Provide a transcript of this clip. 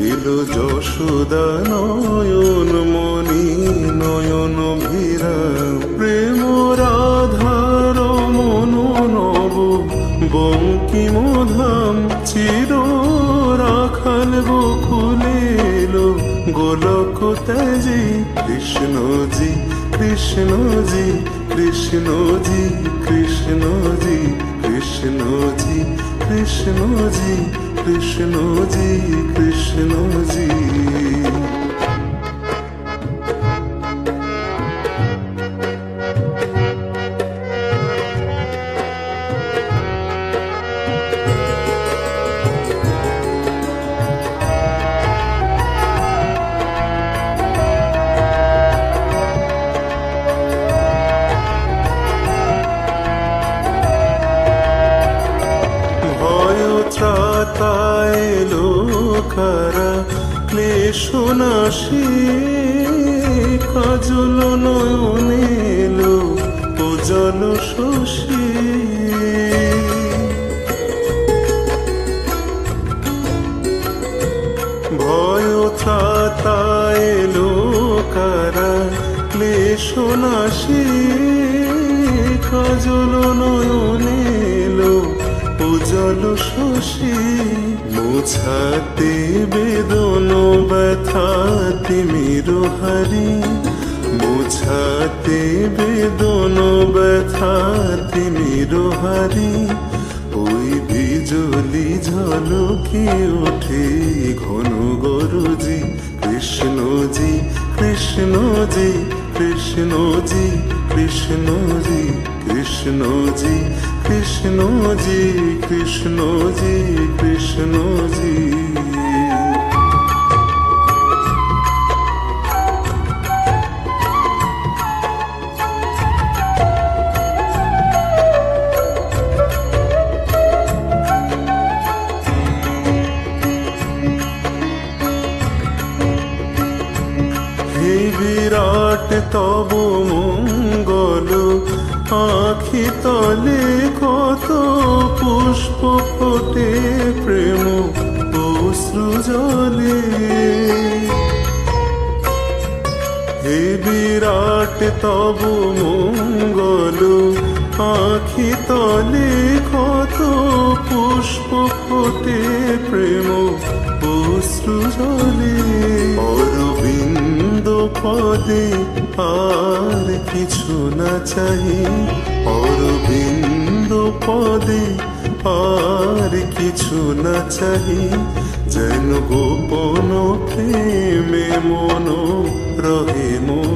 এলো যশোদা নয়ন মণি নয়ন ভিরাম প্রেম রাধার মনো নব বঙ্কিমধাম চির রাখাল গোকুলে এলো গোলক তেজি কৃষ্ণজি কৃষ্ণজি কৃষ্ণজি কৃষ্ণজি কৃষ্ণজি কৃষ্ণজি কৃষ্ণজি কৃষ্ণজি এলো কারা ক্লেশ নাশী কাজল নয়নে এলো উজ্জ্বল শশী ভয় ত্রাতা এলো কারা ক্লেশ নাশী কাজল নয়নে এলো উজ্জ্বল শশী মুছাতে বেদন ব্যথা তিমির হারি মুছাতে বেদন ব্যথা তিমির হারি ওই বিজলি ঝলকে ওঠে ঘন গরজি কৃষ্ণজি কৃষ্ণজি কৃষ্ণজি কৃষ্ণজি কৃষ্ণজি কৃষ্ণজি কৃষ্ণজি কৃষ্ণজি হে বিরাট তব মঙ্গল আখি তলে কত পুষ্প ফোটে প্রেম অশ্রু জলে হে বিরাট তব মঙ্গল আখি তলে কত পুষ্প ফোটে প্রেম অশ্রু জলে অরবিন্দ পদে আর কিছু না চাই অরবিন্দ পদে আর কিছু না চাই যেন গোপন প্রেমে মন রহে মন